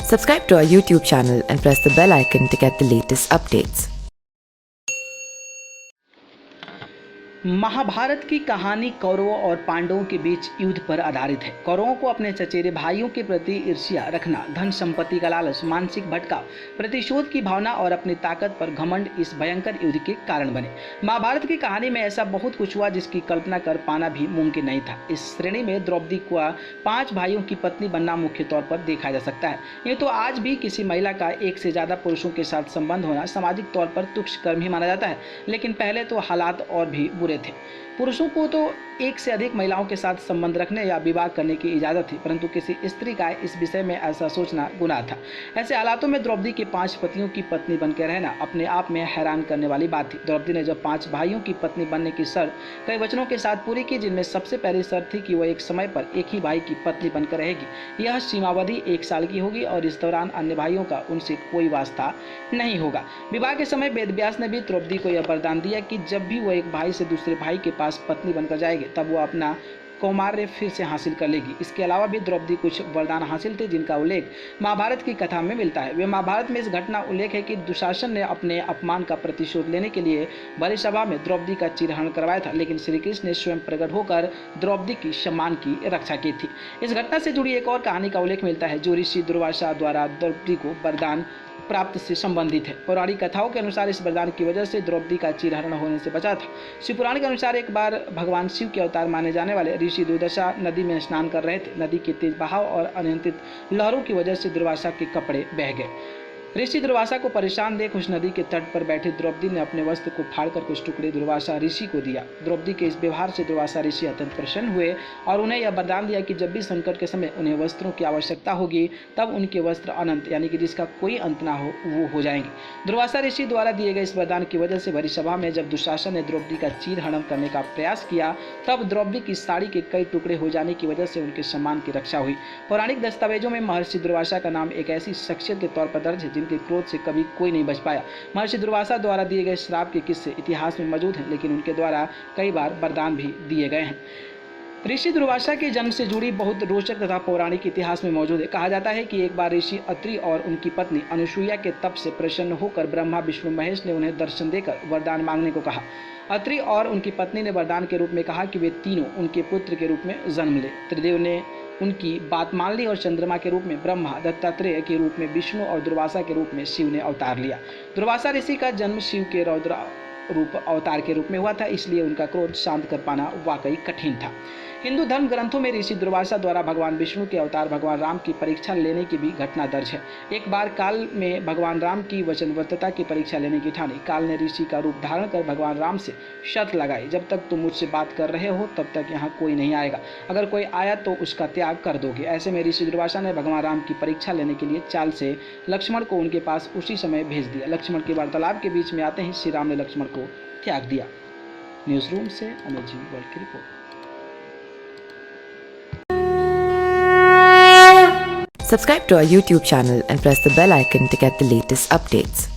Subscribe to our YouTube channel and press the bell icon to get the latest updates. Mahabharat की कहानी कौरवों और पांडवों के बीच युद्ध पर आधारित है। कौरवों को अपने चचेरे भाइयों के प्रति ईर्ष्या रखना, धन संपत्ति का लालच, मानसिक भटकाव, प्रतिशोध की भावना और अपनी ताकत पर घमंड इस भयंकर युद्ध के कारण बने। महाभारत की कहानी में ऐसा बहुत कुछ हुआ जिसकी कल्पना कर पाना भी मुमकिन नहीं था। इस श्रेणी में द्रौपदी को 5 भाइयों की पत्नी बनना मुख्य तौर पर देखा जा सकता है। ये तो आज भी किसी महिला का एक से ज़्यादा पुरुषों के साथ संबंध होना सामाजिक तौर पर तुच्छ कर्म ही माना जाता है, लेकिन पहले तो हालात और भी बुरे थे। पुरुषों को तो एक से अधिक महिलाओं के साथ संबंध रखने या विवाह करने की इजाज़त थी, परंतु किसी स्त्री का इस विषय में ऐसा सोचना गुनाह था। ऐसे हालातों में द्रौपदी के 5 पतियों की पत्नी बनकर रहना अपने आप में हैरान करने वाली बात थी। द्रौपदी ने जब 5 भाइयों की पत्नी बनने की शर्त कई वचनों के साथ पूरी की, जिनमें सबसे पहली शर्त थी कि वह एक समय पर एक ही भाई की पत्नी बनकर रहेगी। यह सीमावधि 1 साल की होगी और इस दौरान अन्य भाइयों का उनसे कोई वास्ता नहीं होगा। विवाह के समय वेदव्यास ने भी द्रौपदी को यह वरदान दिया कि जब भी वह एक भाई से दूसरे भाई के पास पत्नी बनकर जाएगी तब वो अपना कौमार्य फिर से हासिल कर लेगी। इसके अलावा भी द्रौपदी कुछ वरदान हासिल थे जिनका उल्लेख महाभारत की कथा में मिलता है। वे महाभारत में इस घटना उल्लेख है कि दुशासन ने अपने अपमान का प्रतिशोध लेने के लिए बड़ी सभा में द्रौपदी का चिरहरण करवाया था, लेकिन श्री कृष्ण ने स्वयं प्रकट होकर द्रौपदी की सम्मान की रक्षा की थी। इस घटना से जुड़ी एक और कहानी का उल्लेख मिलता है जो ऋषि दुर्वासा द्वारा द्रौपदी को वरदान प्राप्त से संबंधित है। पौराणिक कथाओं के अनुसार इस वरदान की वजह से द्रौपदी का चिरहरण होने से बचा था। शिवपुराण के अनुसार एक बार भगवान शिव के अवतार माने जाने वाले ऋषि दुर्वासा नदी में स्नान कर रहे थे। नदी के तेज बहाव और अनियंत्रित लहरों की वजह से दुर्वासा के कपड़े बह गए। ऋषि दुर्वासा को परेशान देख उस नदी के तट पर बैठी द्रौपदी ने अपने वस्त्र को फाड़कर कुछ टुकड़े दुर्वासा ऋषि को दिया। द्रौपदी के इस व्यवहार से दुर्वासा ऋषि अत्यंत प्रसन्न हुए और उन्हें यह वरदान दिया कि जब भी संकट के समय उन्हें वस्त्रों की आवश्यकता होगी तब उनके वस्त्र अनंत यानी कि जिसका कोई अंत ना हो वो हो जाएंगे। दुर्वासा ऋषि द्वारा दिए गए इस वरदान की वजह से भरी सभा में जब दुशासन ने द्रौपदी का चीरहरण करने का प्रयास किया तब द्रौपदी की साड़ी के कई टुकड़े हो जाने की वजह से उनके सम्मान की रक्षा हुई। पौराणिक दस्तावेजों में महर्षि दुर्वासा का नाम एक ऐसी शख्सियत के तौर पर दर्ज है जिनके क्रोध से कभी कोई नहीं बच पाया। महर्षि दुर्वासा द्वारा दिए गए श्राप के किस्से इतिहास में मौजूद हैं, लेकिन उनके द्वारा कई बार वरदान भी दिए गए हैं। ऋषि दुर्वासा के जन्म से जुड़ी बहुत रोचक तथा पौराणिक इतिहास में मौजूद है। कहा जाता है कि एक बार ऋषि अत्रि और उनकी पत्नी अनुसुईया के तप से प्रसन्न होकर ब्रह्मा विष्णु महेश ने उन्हें दर्शन देकर वरदान मांगने को कहा। अत्रि और उनकी पत्नी ने वरदान के रूप में कहा कि वे तीनों उनके पुत्र के रूप में जन्म ले। त्रिदेव ने उनकी बात मान ली और चंद्रमा के रूप में ब्रह्मा, दत्तात्रेय के रूप में विष्णु और दुर्वासा के रूप में शिव ने अवतार लिया। दुर्वासा ऋषि का जन्म शिव के रौद्र रूप अवतार के रूप में हुआ था, इसलिए उनका क्रोध शांत कर पाना वाकई कठिन था। हिंदू धर्म ग्रंथों में ऋषि दुर्वासा द्वारा भगवान विष्णु के अवतार भगवान राम की परीक्षा लेने की भी घटना दर्ज है। एक बार काल में भगवान राम की वचनबद्धता की परीक्षा लेने की ठानी। काल ने ऋषि का रूप धारण कर भगवान राम से शर्त लगाई, जब तक तुम मुझसे बात कर रहे हो तब तक यहाँ कोई नहीं आएगा, अगर कोई आया तो उसका त्याग कर दोगे। ऐसे में ऋषि दुर्वासा ने भगवान राम की परीक्षा लेने के लिए चाल से लक्ष्मण को उनके पास उसी समय भेज दिया। लक्ष्मण के वार्तालाप के बीच में आते ही श्री राम ने लक्ष्मण को त्याग दिया। न्यूज रूम से अमित जी वर्ल्ड की report. Subscribe to our YouTube channel and press the bell icon to get the latest updates.